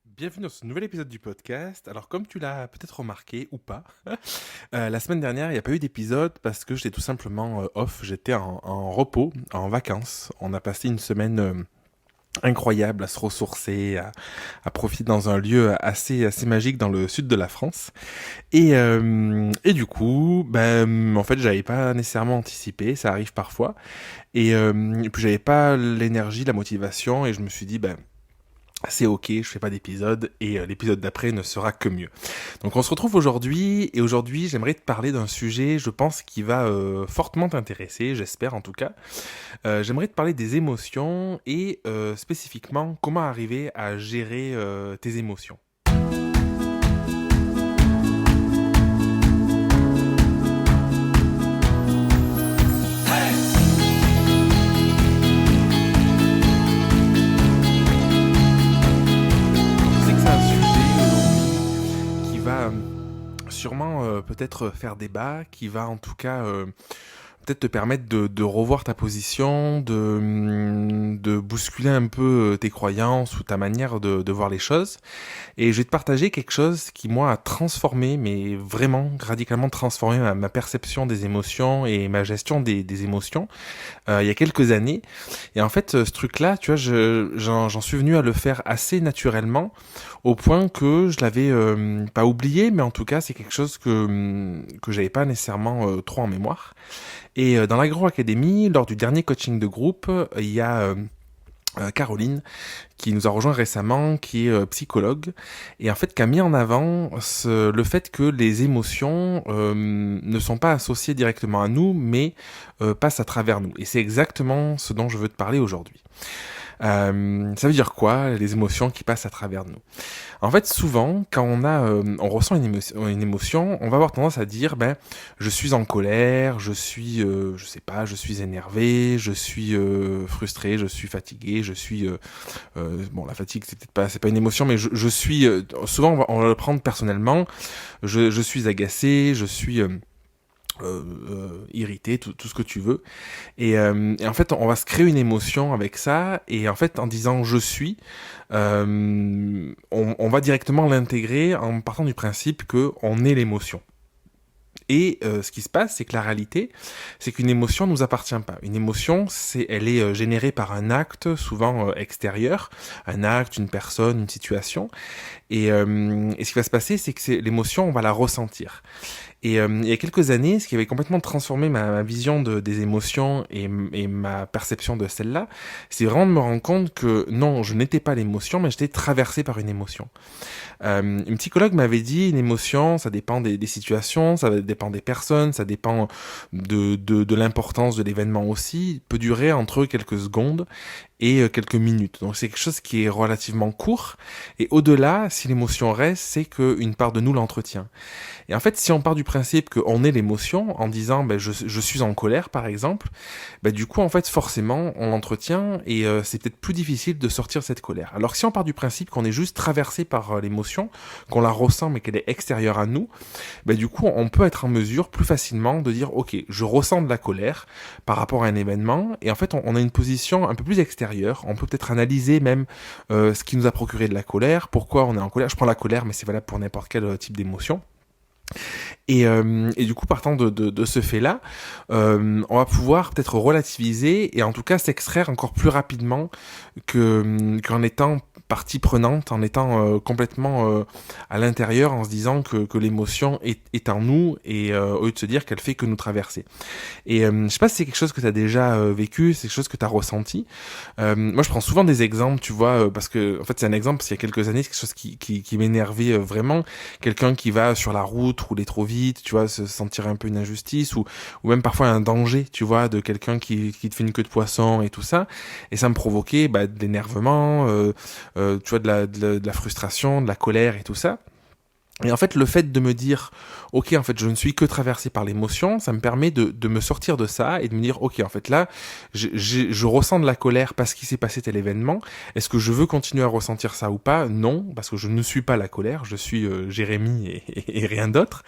Bienvenue dans ce nouvel épisode du podcast. Alors comme tu l'as peut-être remarqué ou pas, la semaine dernière il n'y a pas eu d'épisode parce que j'étais tout simplement off, j'étais en repos, en vacances. On a passé une semaine incroyable à se ressourcer, à profiter dans un lieu assez magique dans le sud de la France. Et du coup, en fait j'avais pas nécessairement anticipé, ça arrive parfois. Et puis j'avais pas l'énergie, la motivation et je me suis dit c'est ok, je fais pas d'épisode et l'épisode d'après ne sera que mieux. Donc on se retrouve aujourd'hui et aujourd'hui j'aimerais te parler d'un sujet, je pense, qui va fortement t'intéresser, j'espère en tout cas. J'aimerais te parler des émotions et spécifiquement comment arriver à gérer tes émotions. Je sais que c'est un sujet aujourd'hui qui va sûrement peut-être faire débat, qui va en tout cas peut-être te permettre de revoir ta position, de bousculer un peu tes croyances ou ta manière de voir les choses. Et je vais te partager quelque chose qui, moi, a transformé, mais vraiment radicalement transformé ma perception des émotions et ma gestion des émotions il y a quelques années. Et en fait, ce truc-là, tu vois, j'en suis venu à le faire assez naturellement, au point que je l'avais pas oublié, mais en tout cas, c'est quelque chose que j'avais pas nécessairement trop en mémoire. Et dans l'Agro-Académie, lors du dernier coaching de groupe, il y a Caroline qui nous a rejoint récemment, qui est psychologue, et en fait qui a mis en avant le fait que les émotions ne sont pas associées directement à nous, mais passent à travers nous. Et c'est exactement ce dont je veux te parler aujourd'hui. Ça veut dire quoi, les émotions qui passent à travers nous? En fait, souvent, quand on ressent une émotion, on va avoir tendance à dire, je suis en colère, je sais pas, je suis énervé, je suis frustré, je suis fatigué, bon, la fatigue, c'est pas une émotion, mais je suis, souvent, on va le prendre personnellement, je suis agacé, je suis irrité, tout ce que tu veux. Et en fait, on va se créer une émotion avec ça. Et en fait, en disant je suis, on va directement l'intégrer en partant du principe que on est l'émotion. Et ce qui se passe, c'est que la réalité, c'est qu'une émotion ne nous appartient pas. Une émotion, elle est générée par un acte, souvent extérieur, un acte, une personne, une situation. Et ce qui va se passer, c'est que l'émotion, on va la ressentir. Et il y a quelques années, ce qui avait complètement transformé ma vision des émotions et ma perception de celle-là, c'est vraiment de me rendre compte que non, je n'étais pas l'émotion, mais j'étais traversé par une émotion. Une psychologue m'avait dit, une émotion, ça dépend des situations, ça dépend des personnes, ça dépend de l'importance de l'événement aussi, peut durer entre quelques secondes et quelques minutes. Donc c'est quelque chose qui est relativement court, et au-delà, si l'émotion reste, c'est qu'une part de nous l'entretient. Et en fait, si on part du principe qu'on est l'émotion, en disant je suis en colère par exemple, du coup en fait forcément on l'entretient et c'est peut-être plus difficile de sortir cette colère. Alors si on part du principe qu'on est juste traversé par l'émotion, qu'on la ressent mais qu'elle est extérieure à nous, du coup on peut être en mesure plus facilement de dire ok, je ressens de la colère par rapport à un événement, et en fait on a une position un peu plus extérieure, on peut peut-être analyser même ce qui nous a procuré de la colère, pourquoi on est en colère. Je prends la colère mais c'est valable pour n'importe quel type d'émotion. Et du coup, partant de ce fait-là, on va pouvoir peut-être relativiser et en tout cas s'extraire encore plus rapidement qu'en étant partie prenante, en étant complètement à l'intérieur, en se disant que l'émotion est en nous, et au lieu de se dire qu'elle fait que nous traverser. Et je sais pas si c'est quelque chose que tu as déjà vécu, c'est quelque chose que tu as ressenti. Moi, je prends souvent des exemples, tu vois, parce que en fait, c'est un exemple, parce qu'il y a quelques années, c'est quelque chose qui m'énervait vraiment. Quelqu'un qui va sur la route rouler trop vite, tu vois, se sentir un peu une injustice, ou même parfois un danger, tu vois, de quelqu'un qui te fait une queue de poisson et tout ça. Et ça me provoquait de l'énervement, tu vois, de la frustration, de la colère et tout ça. Et en fait, le fait de me dire, ok, en fait, je ne suis que traversé par l'émotion, ça me permet de me sortir de ça et de me dire, ok, en fait, là, je ressens de la colère parce qu'il s'est passé tel événement. Est-ce que je veux continuer à ressentir ça ou pas? Non, parce que je ne suis pas la colère, je suis Jérémie et rien d'autre.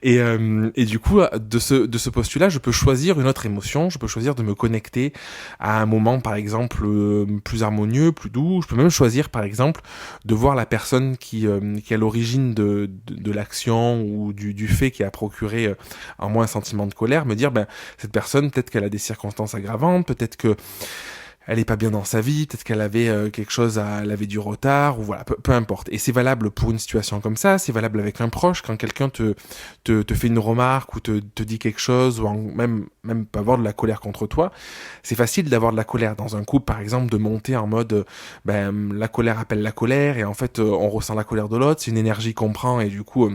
Et du coup, de ce postulat, je peux choisir une autre émotion, je peux choisir de me connecter à un moment, par exemple, plus harmonieux, plus doux. Je peux même choisir, par exemple, de voir la personne qui est à l'origine de l'action ou du fait qui a procuré en moi un sentiment de colère, me dire, ben, cette personne, peut-être qu'elle a des circonstances aggravantes, peut-être que elle est pas bien dans sa vie, peut-être qu'elle avait quelque chose elle avait du retard, ou voilà, peu importe. Et c'est valable pour une situation comme ça, c'est valable avec un proche, quand quelqu'un te fait une remarque ou te dit quelque chose, ou même pas avoir de la colère contre toi. C'est facile d'avoir de la colère dans un couple, par exemple, de monter en mode, ben, la colère appelle la colère, et en fait, on ressent la colère de l'autre, c'est une énergie qu'on prend, et du coup,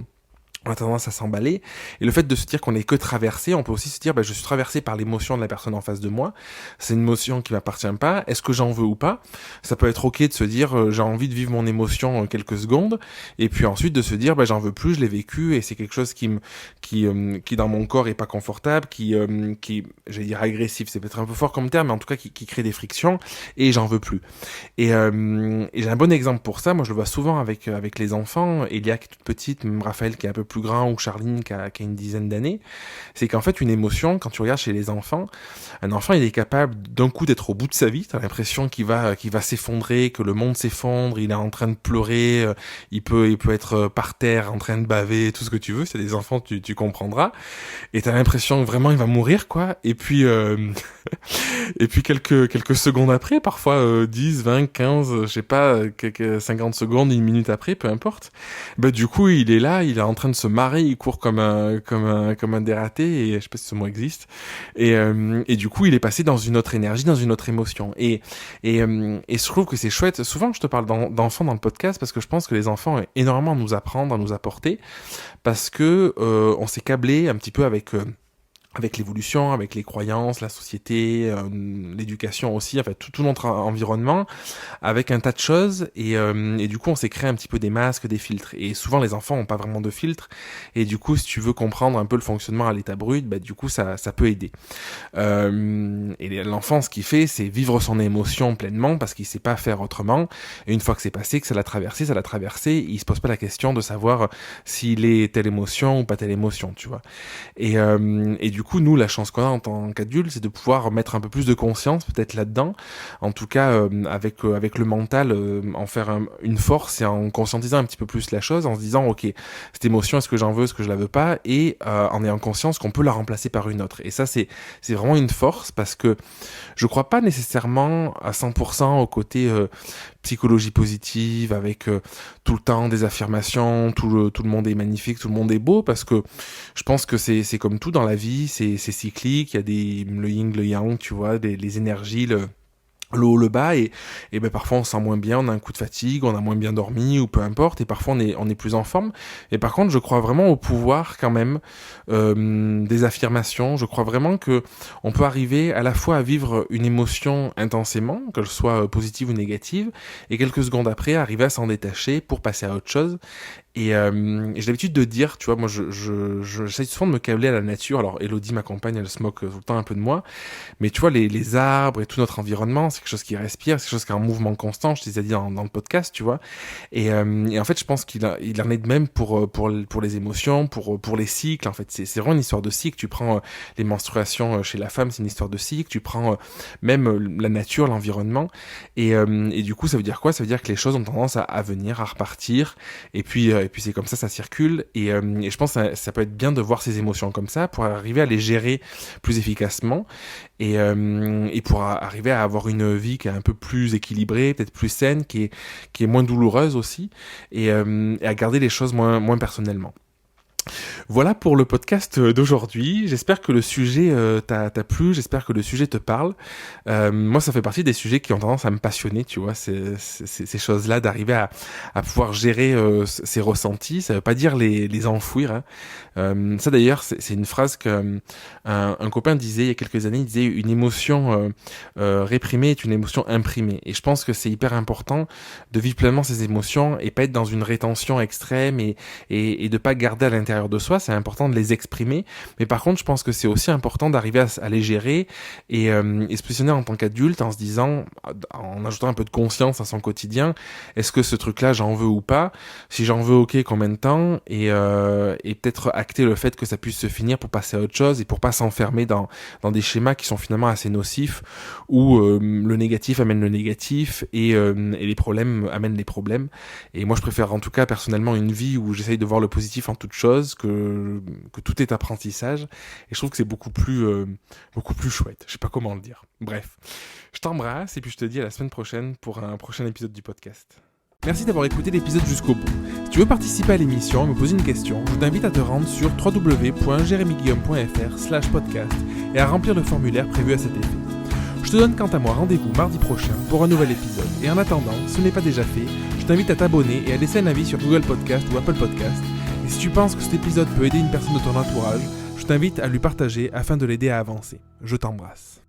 on a tendance à s'emballer. Et le fait de se dire qu'on n'est que traversé, on peut aussi se dire, bah, je suis traversé par l'émotion de la personne en face de moi. C'est une émotion qui m'appartient pas. Est-ce que j'en veux ou pas? Ça peut être ok de se dire, j'ai envie de vivre mon émotion quelques secondes. Et puis ensuite de se dire, bah, j'en veux plus, je l'ai vécu et c'est quelque chose qui dans mon corps est pas confortable, j'allais dire agressif. C'est peut-être un peu fort comme terme, mais en tout cas, qui crée des frictions et j'en veux plus. Et j'ai un bon exemple pour ça. Moi, je le vois souvent avec les enfants. Elia qui est toute petite, même Raphaël qui est un peu plus grand, ou Charline qui a une dizaine d'années. C'est qu'en fait, une émotion, quand tu regardes chez les enfants, un enfant, il est capable d'un coup d'être au bout de sa vie. T'as l'impression qu'il va s'effondrer, que le monde s'effondre. Il est en train de pleurer. Il peut être par terre, en train de baver, tout ce que tu veux. C'est des enfants, tu comprendras. Et t'as l'impression que vraiment il va mourir, quoi. Et puis et puis quelques secondes après, parfois 10, 20, 15, je sais pas, quelques 50 secondes, une minute après, peu importe. Bah du coup, il est là, il est en train de se marrer, il court comme un dératé, et je sais pas si ce mot existe. Et du coup, il est passé dans une autre énergie, dans une autre émotion. Et je trouve que c'est chouette. Souvent, je te parle d'enfants dans le podcast parce que je pense que les enfants ont énormément à nous apprendre, à nous apporter, parce que on s'est câblé un petit peu avec l'évolution, avec les croyances, la société, l'éducation aussi, en fait tout notre environnement, avec un tas de choses, et du coup on s'est créé un petit peu des masques, des filtres, et souvent les enfants ont pas vraiment de filtres, et du coup si tu veux comprendre un peu le fonctionnement à l'état brut, bah du coup ça peut aider. Et l'enfant, ce qu'il fait, c'est vivre son émotion pleinement parce qu'il sait pas faire autrement, et une fois que c'est passé, que ça l'a traversé, il se pose pas la question de savoir s'il est telle émotion ou pas telle émotion, tu vois. Et du coup, nous, la chance qu'on a en tant qu'adultes, c'est de pouvoir mettre un peu plus de conscience peut-être là-dedans, en tout cas avec le mental, en faire une force, et en conscientisant un petit peu plus la chose, en se disant ok, cette émotion, est-ce que j'en veux, est-ce que je la veux pas, et en ayant conscience qu'on peut la remplacer par une autre. Et ça, c'est vraiment une force, parce que je crois pas nécessairement à 100% au côté psychologie positive, avec tout le temps des affirmations, tout le monde est magnifique, tout le monde est beau, parce que je pense que c'est comme tout dans la vie, c'est cyclique, il y a le yin, le yang, tu vois, les énergies, le haut, le bas, et ben parfois on se sent moins bien, on a un coup de fatigue, on a moins bien dormi, ou peu importe, et parfois on est plus en forme. Et par contre, je crois vraiment au pouvoir quand même des affirmations. Je crois vraiment que on peut arriver à la fois à vivre une émotion intensément, qu'elle soit positive ou négative, et quelques secondes après arriver à s'en détacher pour passer à autre chose. Et j'ai l'habitude de dire, tu vois, moi j'essaie souvent de me câbler à la nature. Alors Elodie, ma compagne, elle se moque tout le temps un peu de moi, mais tu vois, les arbres et tout notre environnement, c'est quelque chose qui respire, c'est quelque chose qui est en mouvement constant, je t'ai dit dans le podcast, tu vois. Et en fait, je pense il en est de même pour les émotions, pour les cycles. En fait, c'est vraiment une histoire de cycle. Tu prends les menstruations chez la femme, c'est une histoire de cycle. Tu prends même la nature, l'environnement, et du coup, ça veut dire quoi? Ça veut dire que les choses ont tendance à venir, à repartir, et puis c'est comme ça circule, et je pense que ça peut être bien de voir ces émotions comme ça pour arriver à les gérer plus efficacement, et pour arriver à avoir une vie qui est un peu plus équilibrée, peut-être plus saine, qui est moins douloureuse aussi, et à garder les choses moins personnellement. Voilà pour le podcast d'aujourd'hui. J'espère que le sujet t'a plu, j'espère que le sujet te parle. Moi, ça fait partie des sujets qui ont tendance à me passionner, tu vois, ces choses-là, d'arriver à pouvoir gérer ces ressentis. Ça veut pas dire les enfouir, hein. Ça d'ailleurs, c'est une phrase que un copain disait il y a quelques années. Il disait une émotion réprimée est une émotion imprimée. Et je pense que c'est hyper important de vivre pleinement ces émotions et pas être dans une rétention extrême et de pas garder à l'intérieur de soi. C'est important de les exprimer, mais par contre je pense que c'est aussi important d'arriver à les gérer et se positionner en tant qu'adulte en se disant, en ajoutant un peu de conscience à son quotidien, est-ce que ce truc-là j'en veux ou pas? Si j'en veux, ok, combien de temps? Et peut-être acter le fait que ça puisse se finir pour passer à autre chose et pour pas s'enfermer dans des schémas qui sont finalement assez nocifs, où le négatif amène le négatif et les problèmes amènent les problèmes. Et moi je préfère en tout cas personnellement une vie où j'essaye de voir le positif en toute chose, que tout est apprentissage, et je trouve que c'est beaucoup plus chouette. Je sais pas comment le dire. Bref, je t'embrasse et puis je te dis à la semaine prochaine pour un prochain épisode du podcast. Merci d'avoir écouté l'épisode jusqu'au bout. Si tu veux participer à l'émission et me poser une question, je t'invite à te rendre sur www.jeremyguillaume.fr/podcast et à remplir le formulaire prévu à cet effet. Je te donne quant à moi rendez-vous mardi prochain pour un nouvel épisode. Et en attendant, si ce n'est pas déjà fait, je t'invite à t'abonner et à laisser un avis sur Google Podcast ou Apple Podcast. Et si tu penses que cet épisode peut aider une personne de ton entourage, je t'invite à lui partager afin de l'aider à avancer. Je t'embrasse.